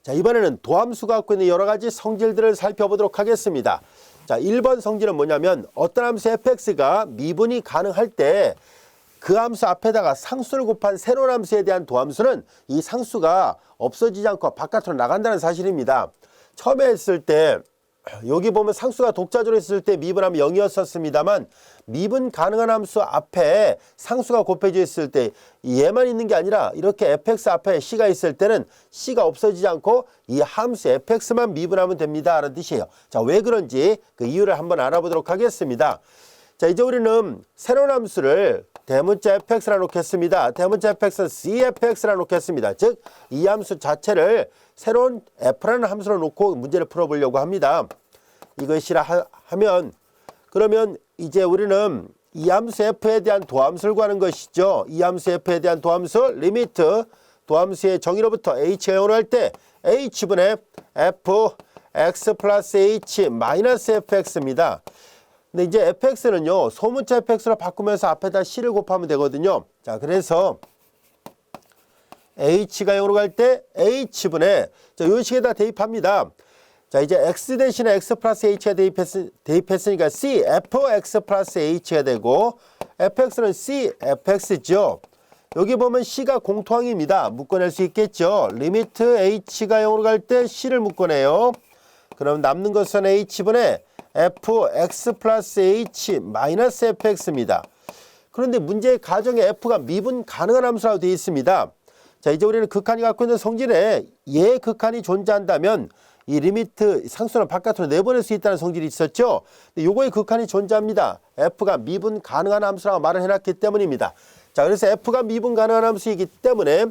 자, 이번에는 도함수가 갖고 있는 여러 가지 성질들을 살펴보도록 하겠습니다. 자, 1번 성질은 뭐냐면 어떤 함수 fx가 미분이 가능할 때 그 함수 앞에다가 상수를 곱한 새로운 함수에 대한 도함수는 이 상수가 없어지지 않고 바깥으로 나간다는 사실입니다. 처음에 했을 때 여기 보면 상수가 독자적으로 있을 때 미분하면 0이었습니다만 미분 가능한 함수 앞에 상수가 곱해져 있을 때 얘만 있는 게 아니라 이렇게 fx 앞에 c가 있을 때는 c가 없어지지 않고 이 함수 fx만 미분하면 됩니다 라는 뜻이에요. 자, 왜 그런지 그 이유를 한번 알아보도록 하겠습니다. 자, 이제 우리는 새로운 함수를 대문자 fx라 놓겠습니다. 대문자 fx는 cfx라 놓겠습니다. 즉 이 함수 자체를 새로운 f라는 함수로 놓고 문제를 풀어보려고 합니다. 이것이라 하면 그러면 이제 우리는 이 함수 f에 대한 도함수를 구하는 것이죠. 이 함수 f에 대한 도함수 리미트 도함수의 정의로부터 h가 0으로 할 때 h분의 fx 플러스 h 마이너스 fx입니다. 근데 이제 fx는요 소문자 fx로 바꾸면서 앞에다 c를 곱하면 되거든요. 자, 그래서 h가 0으로 갈 때 h분의 이 식에다 대입합니다. 자, 이제 x 대신에 x 플러스 h가 대입했으니까 c fx 플러스 h가 되고 fx는 c fx죠. 여기 보면 c가 공통항입니다. 묶어낼 수 있겠죠. 리미트 h가 0으로 갈 때 c를 묶어내요. 그럼 남는 것은 h분의 fx 플러스 h 마이너스 fx입니다. 그런데 문제의 가정에 f가 미분 가능한 함수라고 되어 있습니다. 자, 이제 우리는 극한이 갖고 있는 성질에 얘 극한이 존재한다면 이 리미트 상수는 바깥으로 내보낼 수 있다는 성질이 있었죠. 근데 요거의 극한이 존재합니다. f가 미분 가능한 함수라고 말을 해놨기 때문입니다. 자, 그래서 f가 미분 가능한 함수이기 때문에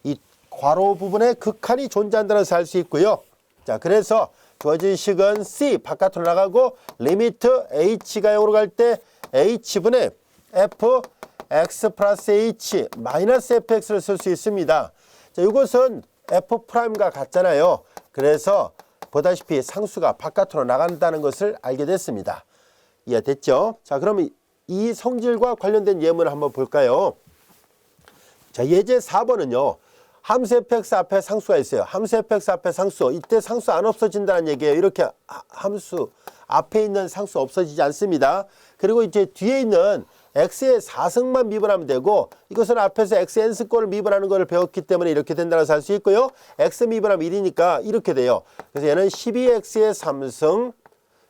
이 괄호 부분에 극한이 존재한다는 것을 알 수 있고요. 자, 그래서 주어진 식은 c 바깥으로 나가고 리미트 h가 0으로 갈 때 h분의 fx 플러스 h 마이너스 fx를 쓸 수 있습니다. 자, 이것은 f'과 같잖아요. 그래서 보다시피 상수가 바깥으로 나간다는 것을 알게 됐습니다. 이해됐죠? 자, 그러면 이 성질과 관련된 예문을 한번 볼까요? 자, 예제 4번은요. 함수 fx 앞에 상수가 있어요. 함수 fx 앞에 상수. 이때 상수 안 없어진다는 얘기예요. 이렇게 함수 앞에 있는 상수 없어지지 않습니다. 그리고 이제 뒤에 있는 x의 4승만 미분하면 되고 이것은 앞에서 x n승꼴을 미분하는 것을 배웠기 때문에 이렇게 된다고 할 수 있고요. x 미분하면 1이니까 이렇게 돼요. 그래서 얘는 12x의 3승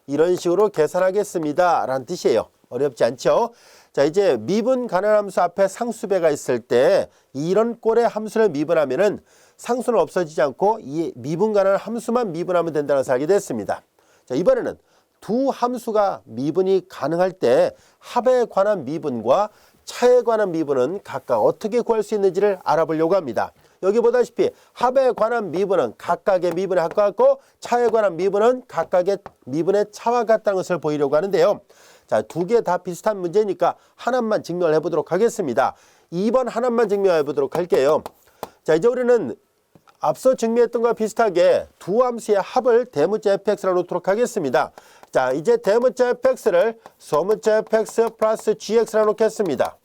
이런 식으로 계산하겠습니다 라는 뜻이에요. 어렵지 않죠? 자, 이제 미분 가능한 함수 앞에 상수배가 있을 때 이런 꼴의 함수를 미분하면은 상수는 없어지지 않고 이 미분 가능한 함수만 미분하면 된다는 것을 알게 됐습니다. 자, 이번에는 두 함수가 미분이 가능할 때 합에 관한 미분과 차에 관한 미분은 각각 어떻게 구할 수 있는지를 알아보려고 합니다. 여기 보다시피 합에 관한 미분은 각각의 미분의 합과 같고 차에 관한 미분은 각각의 미분의 차와 같다는 것을 보이려고 하는데요. 자, 두 개 다 비슷한 문제니까 하나만 증명을 해보도록 하겠습니다. 2번 하나만 증명해 보도록 할게요. 자, 이제 우리는 앞서 증명했던 것과 비슷하게 두 함수의 합을 대문자 fx로 놓도록 하겠습니다. 자, 이제 대문자 fx를 소문자 fx 플러스 gx로 놓겠습니다.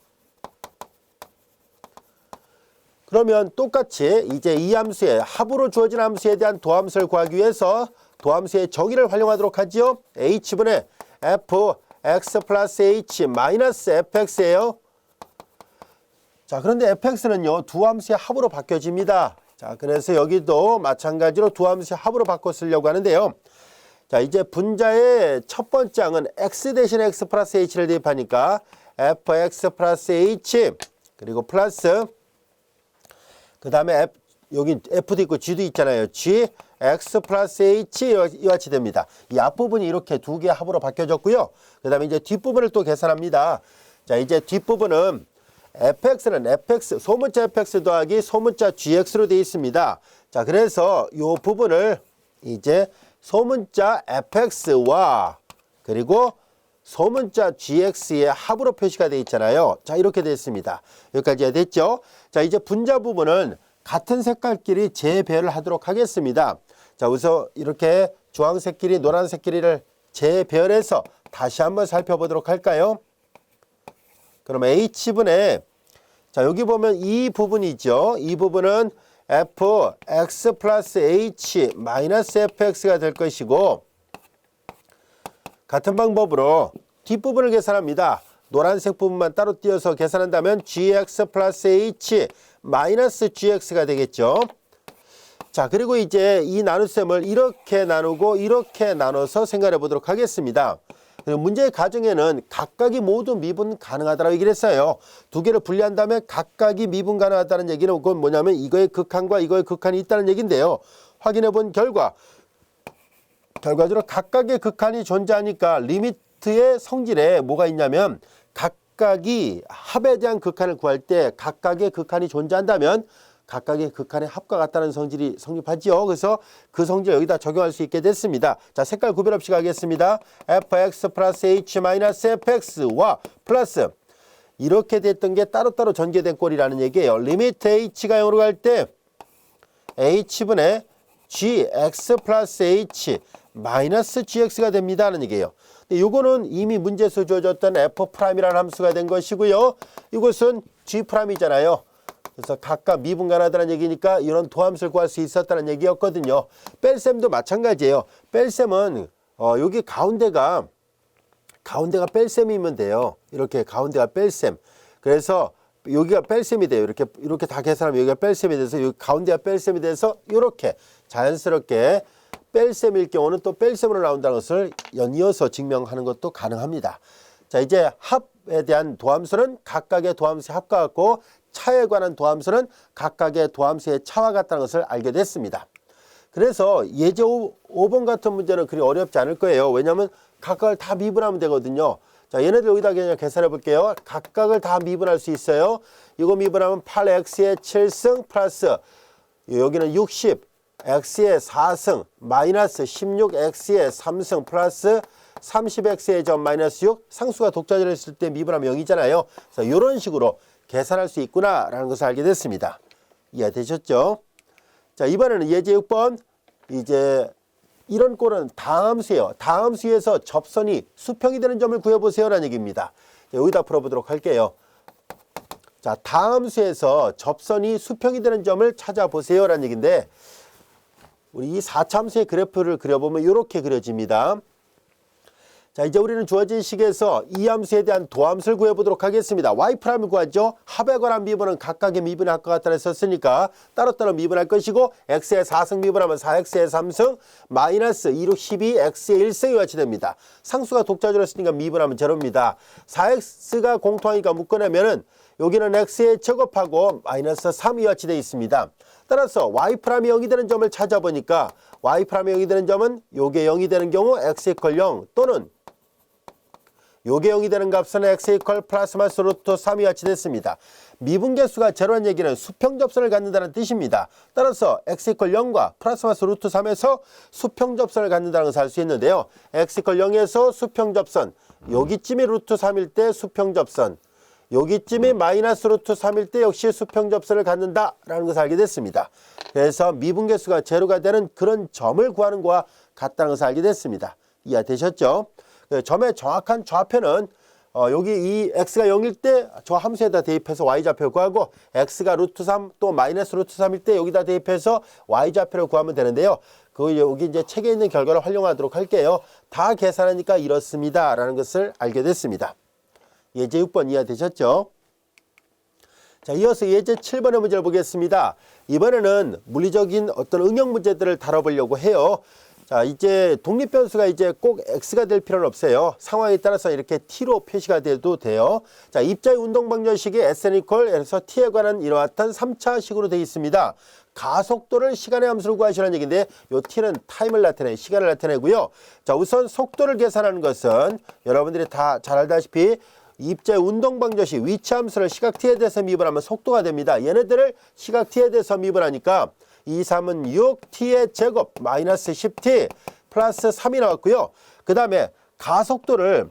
그러면 똑같이 이제 이 함수의 합으로 주어진 함수에 대한 도함수를 구하기 위해서 도함수의 정의를 활용하도록 하지요. h분의 fx 플러스 h 마이너스 fx예요. 자, 그런데 fx는요 두 함수의 합으로 바뀌어집니다. 자, 그래서 여기도 마찬가지로 두 함수의 합으로 바꿔 쓰려고 하는데요. 자, 이제 분자의 첫 번째 항은 x 대신 x 플러스 h를 대입하니까 fx 플러스 h 그리고 플러스 그 다음에 여기 f도 있고 g도 있잖아요. g x 플러스 h 이와 같이 됩니다. 이 앞부분이 이렇게 두 개의 합으로 바뀌어졌고요. 그 다음에 이제 뒷부분을 또 계산합니다. 자, 이제 뒷부분은 fx는 fx 소문자 fx 더하기 소문자 gx로 되어 있습니다. 자, 그래서 이 부분을 이제 소문자 fx와 그리고 소문자 gx의 합으로 표시가 되어 있잖아요. 자, 이렇게 되어 있습니다. 여기까지 됐죠? 자, 이제 분자 부분은 같은 색깔끼리 재배열을 하도록 하겠습니다. 자, 우선 이렇게 주황색끼리 노란색끼리를 재배열해서 다시 한번 살펴보도록 할까요? 그럼 h분의 자, 여기 보면 이 부분이죠. 이 부분은 fx 플러스 h 마이너스 fx가 될 것이고 같은 방법으로 뒷부분을 계산합니다. 노란색 부분만 따로 띄어서 계산한다면 gx 플러스 h 마이너스 gx가 되겠죠. 자, 그리고 이제 이 나눗셈을 이렇게 나누고 이렇게 나눠서 생각해 보도록 하겠습니다. 문제의 가정에는 각각이 모두 미분 가능하다라고 얘기를 했어요. 두 개를 분리한 다음에 각각이 미분 가능하다는 얘기는 그건 뭐냐면 이거의 극한과 이거의 극한이 있다는 얘기인데요. 확인해 본 결과적으로 각각의 극한이 존재하니까 리미트의 성질에 뭐가 있냐면 각각이 합에 대한 극한을 구할 때 각각의 극한이 존재한다면 각각의 극한의 합과 같다는 성질이 성립하지요. 그래서 그 성질을 여기다 적용할 수 있게 됐습니다. 자, 색깔 구별 없이 가겠습니다. fx 플러스 h 마이너스 fx와 플러스 이렇게 됐던 게 따로따로 전개된 꼴이라는 얘기예요. 리미트 h가 0으로 갈 때 h분의 gx 플러스 h 마이너스 gx가 됩니다 하는 얘기예요. 이거는 이미 문제에서 주어졌던 f'이라는 함수가 된 것이고요. 이것은 g'이잖아요. 그래서 각각 미분 가능하다는 얘기니까 이런 도함수를 구할 수 있었다는 얘기였거든요. 뺄셈도 마찬가지예요. 뺄셈은 여기 가운데가 뺄셈이면 돼요. 이렇게 가운데가 뺄셈. 그래서 여기가 뺄셈이 돼요. 이렇게 다 계산하면 여기가 뺄셈이 돼서 여기 가운데가 뺄셈이 돼서 이렇게 자연스럽게 뺄셈일 경우는 또 뺄셈으로 나온다는 것을 연이어서 증명하는 것도 가능합니다. 자, 이제 합에 대한 도함수는 각각의 도함수의 합과 같고 차에 관한 도함수는 각각의 도함수의 차와 같다는 것을 알게 됐습니다. 그래서 예제 5번 같은 문제는 그리 어렵지 않을 거예요. 왜냐하면 각각을 다 미분하면 되거든요. 자, 얘네들 여기다 그냥 계산해 볼게요. 각각을 다 미분할 수 있어요. 이거 미분하면 8x의 7승 플러스 여기는 60, x의 4승 마이너스 16x의 3승 플러스 30x의 점 마이너스 6 상수가 독자적으로 했을 때 미분하면 0이잖아요. 그래서 이런 식으로 계산할 수 있구나라는 것을 알게 됐습니다. 이해되셨죠? 자, 이번에는 예제 6번. 이제 이런 꼴은 다함수예요. 다함수에서 접선이 수평이 되는 점을 구해보세요라는 얘기입니다. 여기다 풀어보도록 할게요. 자, 다함수에서 접선이 수평이 되는 점을 찾아보세요라는 얘기인데 우리 이 4차함수의 그래프를 그려보면 이렇게 그려집니다. 자, 이제 우리는 주어진 식에서 이 함수에 대한 도함수를 구해보도록 하겠습니다. y'을 구하죠. 합에 관한 미분은 각각의 미분의 합과 같다 했었으니까 따로따로 미분할 것이고 x의 4승 미분하면 4x의 3승 마이너스 2, 6, 12, x의 1승이 같이 됩니다. 상수가 독자적으로 했으니까 미분하면 제로입니다. 4x가 공통하니까 묶어내면은 여기는 x의 제곱하고 마이너스 3이 같이 되어 있습니다. 따라서 y'이 0이 되는 점을 찾아보니까 y'이 0이 되는 점은 요게 0이 되는 경우 x 이퀄 0 또는 요게 0이 되는 값은 x 이퀄 플러스 마이너스 루트 3이 같이 됐습니다. 미분계수가 제로란 얘기는 수평접선을 갖는다는 뜻입니다. 따라서 x 이퀄 0과 플러스 마이너스 루트 3에서 수평접선을 갖는다는 것을 알 수 있는데요. x 이퀄 0에서 수평접선 여기쯤이 루트 3일 때 수평접선 여기쯤이 마이너스 루트 3일 때 역시 수평접선을 갖는다라는 것을 알게 됐습니다. 그래서 미분계수가 제로가 되는 그런 점을 구하는 것과 같다는 것을 알게 됐습니다. 이해되셨죠? 점의 정확한 좌표는 여기 이 x가 0일 때 저 함수에다 대입해서 y좌표를 구하고 x가 루트 3 또 마이너스 루트 3일 때 여기다 대입해서 y좌표를 구하면 되는데요. 여기 이제 책에 있는 결과를 활용하도록 할게요. 다 계산하니까 이렇습니다. 라는 것을 알게 됐습니다. 예제 6번 이해되셨죠? 자, 이어서 예제 7번의 문제를 보겠습니다. 이번에는 물리적인 어떤 응용 문제들을 다뤄보려고 해요. 자, 이제 독립변수가 이제 꼭 x가 될 필요는 없어요. 상황에 따라서 이렇게 t로 표시가 돼도 돼요. 자, 입자의 운동방정식이 sn equal t에 관한 이러한 3차식으로 되어 있습니다. 가속도를 시간의 함수로 구하시라는 얘기인데 요 t는 타임을 나타내요. 시간을 나타내고요. 자, 우선 속도를 계산하는 것은 여러분들이 다 잘 알다시피 입자의 운동방정식 위치 함수를 시각 t에 대해서 미분하면 속도가 됩니다. 얘네들을 시각 t에 대해서 미분하니까 2, 3은 6, t의 제곱 마이너스 10t 플러스 3이 나왔고요. 그 다음에 가속도를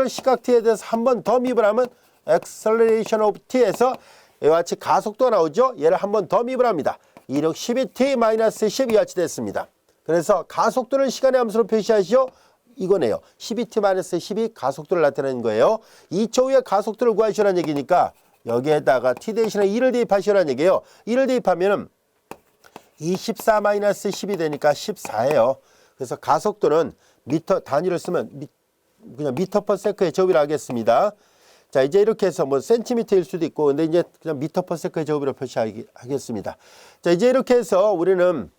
시각 t에 대해서 한 번 더 미분하면 acceleration of t에서 이와 같이 가속도가 나오죠. 얘를 한 번 더 미분합니다. 2, 6, 12t 마이너스 10이 같이 됐습니다. 그래서 가속도를 시간의 함수로 표시하시죠. 이거네요. 12t 마이너스 10이 가속도를 나타내는 거예요. 2초 후에 가속도를 구하시라는 얘기니까 여기에다가 t 대신에 2를 대입하시라는 얘기예요. 2를 대입하면은 24-12 되니까 14예요. 그래서 가속도는 미터 단위를 쓰면 그냥 미터 퍼 세컨드의 제곱이라 하겠습니다. 자, 이제 이렇게 해서 뭐 센티미터일 수도 있고, 근데 이제 그냥 미터 퍼 세컨드의 제곱으로 표시하겠습니다. 자, 이제 이렇게 해서 우리는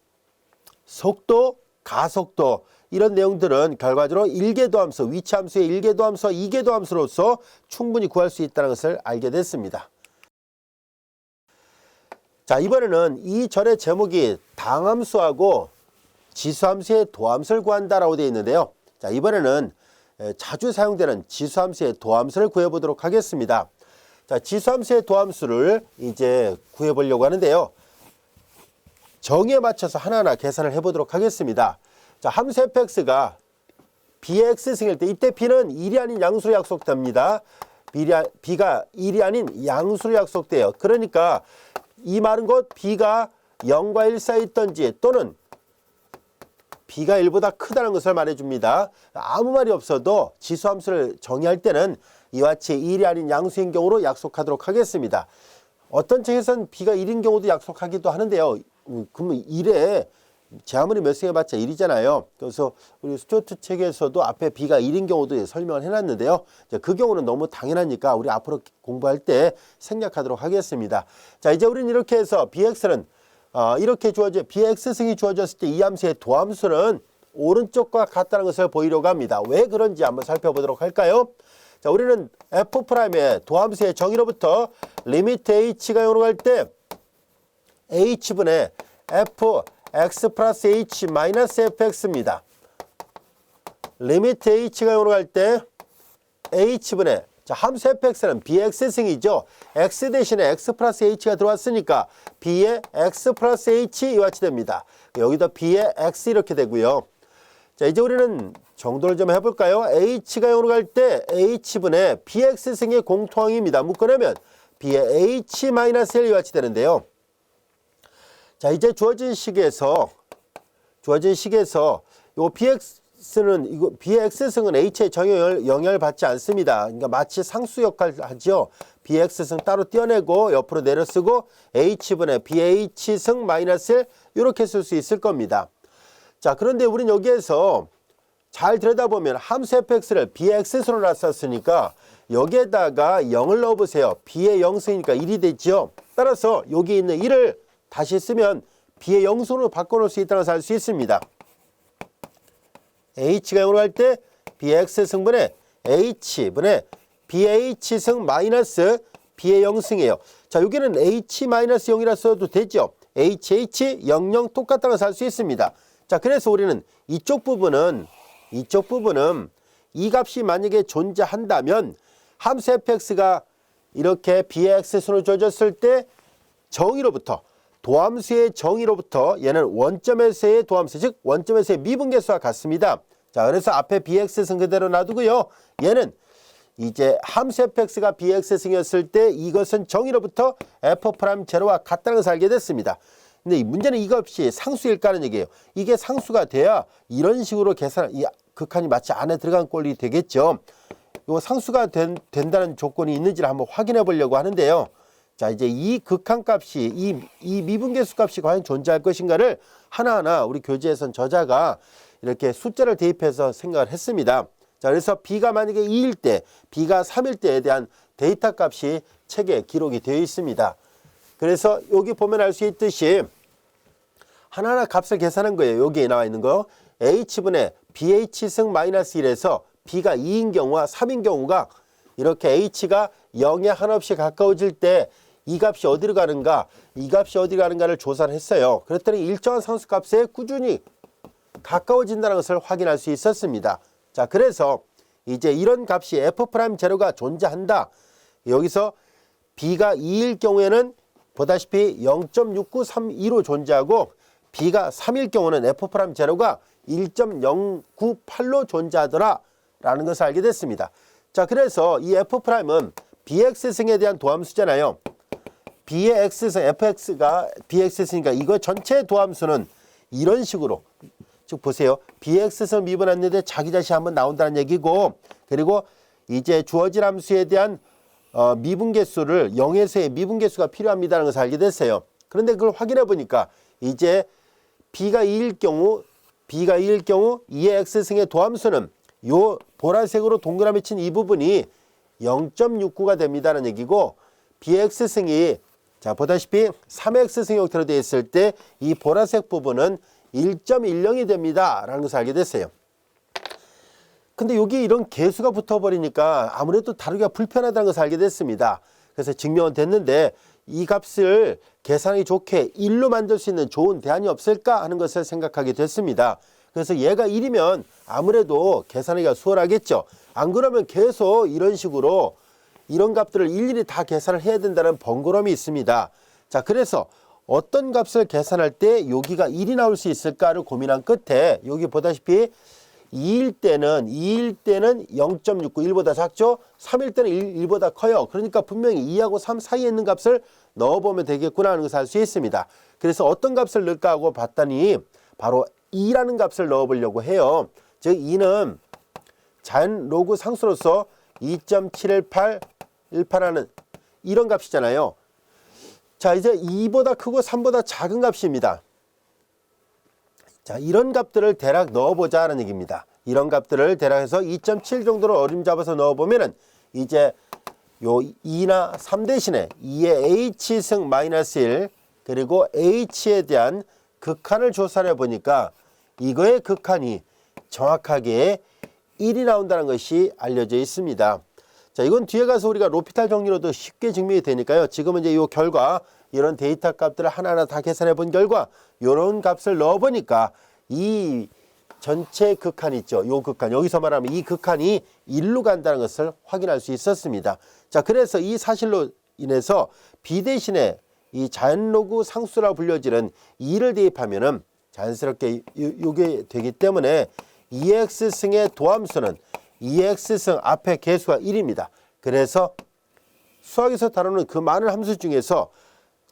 속도, 가속도 이런 내용들은 결과적으로 1궤도 함수, 위치 함수의 1궤도 함수와 2궤도 함수로서 충분히 구할 수 있다는 것을 알게 됐습니다. 자, 이번에는 이 절의 제목이 당함수하고 지수함수의 도함수를 구한다라고 되어 있는데요. 자, 이번에는 자주 사용되는 지수함수의 도함수를 구해보도록 하겠습니다. 자, 지수함수의 도함수를 이제 구해보려고 하는데요. 정의에 맞춰서 하나하나 계산을 해보도록 하겠습니다. 자, 함수 fx가 b의 x승일 때 이때 b는 1이 아닌 양수로 약속됩니다. b가 1이 아닌 양수로 약속돼요. 그러니까 이 말은 곧 b가 0과 1 사이에 있던지 또는 b가 1보다 크다는 것을 말해줍니다. 아무 말이 없어도 지수함수를 정의할 때는 이와 같이 1이 아닌 양수인 경우로 약속하도록 하겠습니다. 어떤 책에서는 b가 1인 경우도 약속하기도 하는데요. 그러면 1에 제 아무리 몇 승 해봤자 1이잖아요. 그래서 우리 스튜어트 책에서도 앞에 b가 1인 경우도 설명을 해놨는데요. 그 경우는 너무 당연하니까 우리 앞으로 공부할 때 생략하도록 하겠습니다. 자, 이제 우리는 이렇게 해서 bx는 이렇게 bx승이 주어졌을 때 이 함수의 도함수는 오른쪽과 같다는 것을 보이려고 합니다. 왜 그런지 한번 살펴보도록 할까요? 자, 우리는 f'의 도함수의 정의로부터 리미트 h가 0으로 갈 때 h분의 fx 플러스 h 마이너스 fx입니다. 리미트 h가 0으로 갈 때 h분의 자, 함수 fx는 bx승이죠. x 대신에 x 플러스 h가 들어왔으니까 b의 x 플러스 h 이와 같이 됩니다. 여기도 b의 x 이렇게 되고요. 자, 이제 우리는 정도를 좀 해볼까요? h가 0으로 갈 때 h분의 bx승의 공통항입니다. 묶어내면 b의 h 마이너스 1 이와 같이 되는데요. 자, 이제 주어진 식에서 요 b의 x승은 h의 영향을 받지 않습니다. 그러니까 마치 상수 역할을 하죠. b의 x승 따로 떼어내고 옆으로 내려 쓰고 h분의 bh승 마이너스 1 이렇게 쓸 수 있을 겁니다. 자, 그런데 우리는 여기에서 잘 들여다보면 함수 fx를 b의 x승으로 놨었으니까 여기에다가 0을 넣어보세요. b의 0승이니까 1이 되죠. 따라서 여기 있는 1을 다시 쓰면 b의 0승으로 바꿔놓을 수 있다는 것을 알 수 있습니다. h가 0으로 갈 때 bx승분의 h분의 bh승 마이너스 b의 0승이에요. 자, 여기는 h 마이너스 0이라 써도 되죠. hh 00 똑같다는 것을 알 수 있습니다. 자, 그래서 우리는 이쪽 부분은 이 값이 만약에 존재한다면 함수 fx가 이렇게 b의 x승으로 주어졌을 때 정의로부터 도함수의 정의로부터 얘는 원점에서의 도함수, 즉 원점에서의 미분계수와 같습니다. 자, 그래서 앞에 bx승 그대로 놔두고요. 얘는 이제 함수 fx가 bx승이었을 때 이것은 정의로부터 f'0와 같다는 것을 알게 됐습니다. 근데 이 문제는 이 값이 상수일까는 얘기예요. 이게 상수가 돼야 이런 식으로 이 극한이 마치 안에 들어간 꼴이 되겠죠. 이거 상수가 된다는 조건이 있는지를 한번 확인해 보려고 하는데요. 자, 이제 이 극한값이 이 미분계수 값이 과연 존재할 것인가를 하나하나 우리 교재에선 저자가 이렇게 숫자를 대입해서 생각을 했습니다. 자, 그래서 b가 만약에 2일 때, b가 3일 때에 대한 데이터 값이 책에 기록이 되어 있습니다. 그래서 여기 보면 알 수 있듯이 하나하나 값을 계산한 거예요. 여기에 나와 있는 거. h분의 bh승 마이너스 1에서 b가 2인 경우와 3인 경우가 이렇게 h가 0에 한없이 가까워질 때 이 값이 어디로 가는가, 이 값이 어디로 가는가를 조사를 했어요. 그랬더니 일정한 상수값에 꾸준히 가까워진다는 것을 확인할 수 있었습니다. 자, 그래서 이제 이런 값이 f'0가 존재한다. 여기서 b가 2일 경우에는 보다시피 0.6932로 존재하고 b가 3일 경우는 f'0가 1.098로 존재하더라 라는 것을 알게 됐습니다. 자, 그래서 이 f'은 bx승에 대한 도함수잖아요. b의 x승, fx가 bx승이니까 이거 전체 도함수는 이런 식으로, 즉 보세요. bx승 미분했는데 자기 자신 한번 나온다는 얘기고, 그리고 이제 주어진 함수에 대한 미분계수를 0에서의 미분계수가 필요합니다라는 것을 알게 됐어요. 그런데 그걸 확인해 보니까 이제 B가 2일 경우 2의 X승의 도함수는 요 보라색으로 동그라미 친 이 부분이 0.69가 됩니다라는 얘기고 BX승이 자 보다시피 3X승 형태로 되어 있을 때 이 보라색 부분은 1.10이 됩니다 라는 것을 알게 됐어요. 근데 여기 이런 계수가 붙어버리니까 아무래도 다루기가 불편하다는 것을 알게 됐습니다. 그래서 증명은 됐는데 이 값을 계산하기 좋게 1로 만들 수 있는 좋은 대안이 없을까 하는 것을 생각하게 됐습니다. 그래서 얘가 1이면 아무래도 계산하기가 수월하겠죠. 안 그러면 계속 이런 식으로 이런 값들을 일일이 다 계산을 해야 된다는 번거로움이 있습니다. 자, 그래서 어떤 값을 계산할 때 여기가 1이 나올 수 있을까를 고민한 끝에 여기 보다시피 2일 때는 0.69, 1보다 작죠? 3일 때는 1보다 커요. 그러니까 분명히 2하고 3 사이에 있는 값을 넣어보면 되겠구나 하는 것을 알 수 있습니다. 그래서 어떤 값을 넣을까 하고 봤더니 바로 2라는 값을 넣어보려고 해요. 즉 2는 자연 로그 상수로서 2.71818하는 이런 값이잖아요. 자, 이제 2보다 크고 3보다 작은 값입니다. 자, 이런 값들을 대략 넣어보자 하는 얘기입니다. 이런 값들을 대략 해서 2.7 정도로 어림잡아서 넣어보면은 이제 요 2나 3 대신에 2의 h승 마이너스 1 그리고 h에 대한 극한을 조사를 해보니까 이거의 극한이 정확하게 1이 나온다는 것이 알려져 있습니다. 자, 이건 뒤에 가서 우리가 로피탈 정리로도 쉽게 증명이 되니까요. 지금은 이제 이 결과 이런 데이터 값들을 하나하나 다 계산해 본 결과 이런 값을 넣어 보니까 이 전체 극한 있죠. 요 극한 여기서 말하면 이 극한이 1로 간다는 것을 확인할 수 있었습니다. 자, 그래서 이 사실로 인해서 B 대신에 이 자연로그 상수라 불려지는 2를 대입하면은 자연스럽게 이게 되기 때문에 2x승의 도함수는 2x승 앞에 계수가 1입니다. 그래서 수학에서 다루는 그 많은 함수 중에서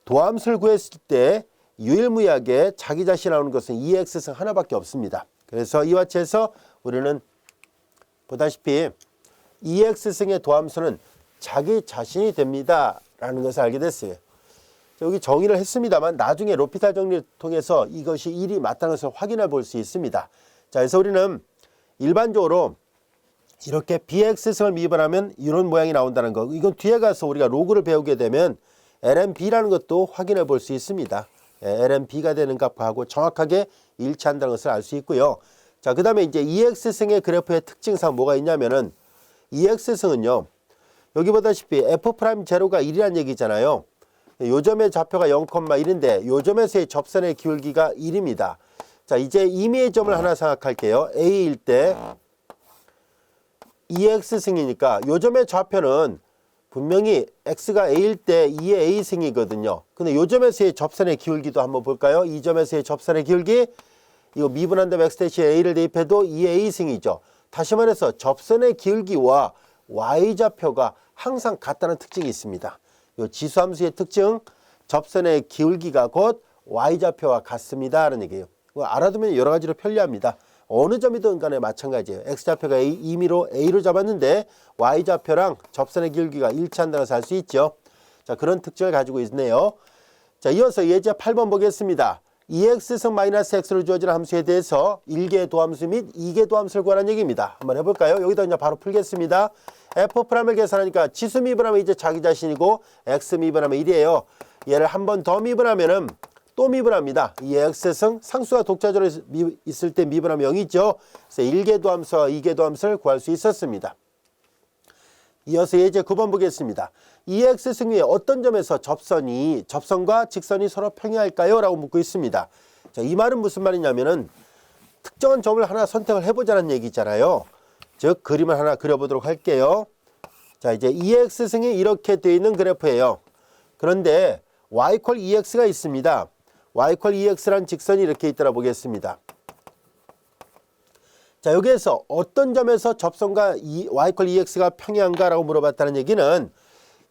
도함수를 구했을 때 유일무이하게 자기 자신이 나오는 것은 2x승 하나밖에 없습니다. 그래서 이와 같이 해서 우리는 보다시피 2x승의 도함수는 자기 자신이 됩니다 라는 것을 알게 됐어요. 여기 정의를 했습니다만 나중에 로피탈 정리를 통해서 이것이 1이 맞다는 것을 확인해 볼 수 있습니다. 자, 그래서 우리는 일반적으로 이렇게 bx승을 미분하면 이런 모양이 나온다는 거. 이건 뒤에 가서 우리가 로그를 배우게 되면 lnb라는 것도 확인해 볼 수 있습니다. lnb가 되는 값하고 정확하게 일치한다는 것을 알 수 있고요. 자, 그 다음에 이제 2x승의 그래프의 특징상 뭐가 있냐면은 2x승은요. 여기 보다시피 f'0가 1이라는 얘기잖아요. 요점의 좌표가 0,1인데 요점에서의 접선의 기울기가 1입니다. 자, 이제 임의의 점을 하나 생각할게요. A일 때 2x승이니까 요점의 좌표는 분명히 x가 A일 때 2의 A승이거든요. 근데 요점에서의 접선의 기울기도 한번 볼까요? 이 점에서의 접선의 기울기 이거 미분한 다음에 x-a를 대입해도 2의 A승이죠. 다시 말해서 접선의 기울기와 y좌표가 항상 같다는 특징이 있습니다. 이 지수함수의 특징, 접선의 기울기가 곧 y좌표와 같습니다 라는 얘기예요. 알아두면 여러 가지로 편리합니다. 어느 점이든 간에 마찬가지예요. x좌표가 임의로 a로 잡았는데 y좌표랑 접선의 기울기가 일치한다는 것을 알 수 있죠. 자, 그런 특징을 가지고 있네요. 자, 이어서 예제 8번 보겠습니다. 2x승 마이너스 x로 주어지는 함수에 대해서 1개 도함수 및 2개 도함수를 구하라는 얘기입니다. 한번 해볼까요? 여기다 이제 바로 풀겠습니다. f''을 계산하니까 지수 미분하면 이제 자기 자신이고 x 미분하면 1이에요. 얘를 한 번 더 미분하면은 또 미분합니다. 이 x승 상수가 독자적으로 있을 때 미분하면 0이죠. 그래서 1개 도함수와 2개 도함수를 구할 수 있었습니다. 이어서 예제 9번 보겠습니다. 2x승 위에 어떤 점에서 접선과 직선이 서로 평행할까요? 라고 묻고 있습니다. 자, 이 말은 무슨 말이냐면은 특정한 점을 하나 선택을 해보자는 얘기잖아요. 즉 그림을 하나 그려보도록 할게요. 자, 이제 2x승이 이렇게 되어 있는 그래프예요. 그런데 y = 2x가 있습니다. y = 2x라는 직선이 이렇게 있더라 보겠습니다. 자, 여기에서 어떤 점에서 접선과 y = 2x가 평행한가 라고 물어봤다는 얘기는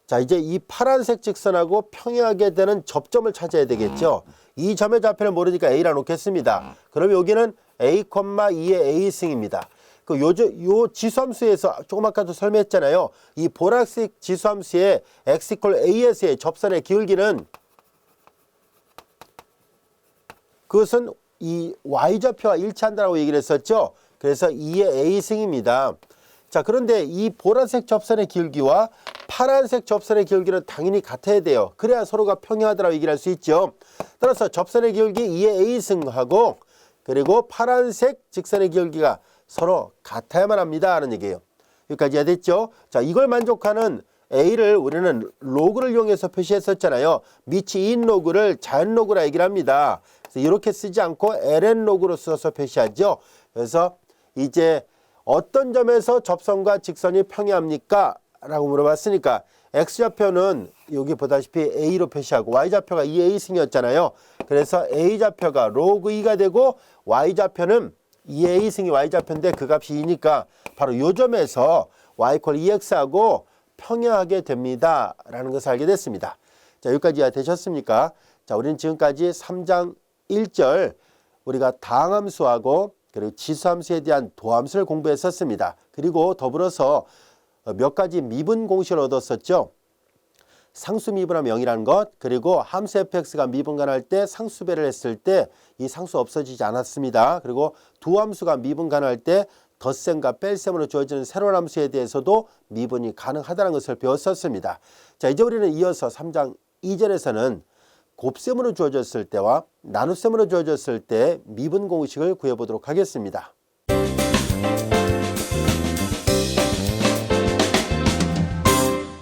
자, 이제 이 파란색 직선하고 평행하게 되는 접점을 찾아야 되겠죠. 이 점의 좌표를 모르니까 a라 놓겠습니다. 그럼 여기는 a, 2의 a승입니다. 요 지수함수에서 조금 아까도 설명했잖아요. 이 보라색 지수함수의 x = as의 접선의 기울기는 그것은 이 y좌표와 일치한다고 얘기를 했었죠. 그래서 2의 a승입니다. 자, 그런데 이 보라색 접선의 기울기와 파란색 접선의 기울기는 당연히 같아야 돼요. 그래야 서로가 평행하다고 얘기를 할 수 있죠. 따라서 접선의 기울기 2의 a승하고 그리고 파란색 직선의 기울기가 서로 같아야만 합니다 하는 얘기예요. 여기까지 이해됐죠? 자, 이걸 만족하는 a를 우리는 로그를 이용해서 표시했었잖아요. 미치 2인 로그를 자연 로그라 얘기를 합니다. 그래서 이렇게 쓰지 않고 ln 로그로 써서 표시하죠. 그래서 이제 어떤 점에서 접선과 직선이 평행합니까? 라고 물어봤으니까 x좌표는 여기 보다시피 a로 표시하고 y좌표가 2a승이었잖아요. 그래서 a좌표가 로그 2가 되고 y좌표는 2a승이 y좌표인데 그 값이 2니까 바로 요 점에서 y = 2x하고 평행하게 됩니다. 라는 것을 알게 됐습니다. 자, 여기까지 이해되셨습니까? 자, 우리는 지금까지 3장 1절 우리가 다항함수하고 그리고 지수함수에 대한 도함수를 공부했었습니다. 그리고 더불어서 몇 가지 미분 공식을 얻었었죠. 상수 미분하면 0이라는 것, 그리고 함수 fx가 미분간할 때 상수배를 했을 때 이 상수 없어지지 않았습니다. 그리고 두 함수가 미분간할 때 덧셈과 뺄셈으로 주어지는 새로운 함수에 대해서도 미분이 가능하다는 것을 배웠었습니다. 자, 이제 우리는 이어서 3장 2절에서는 곱셈으로 주어졌을 때와 나눗셈으로 주어졌을 때 미분 공식을 구해보도록 하겠습니다.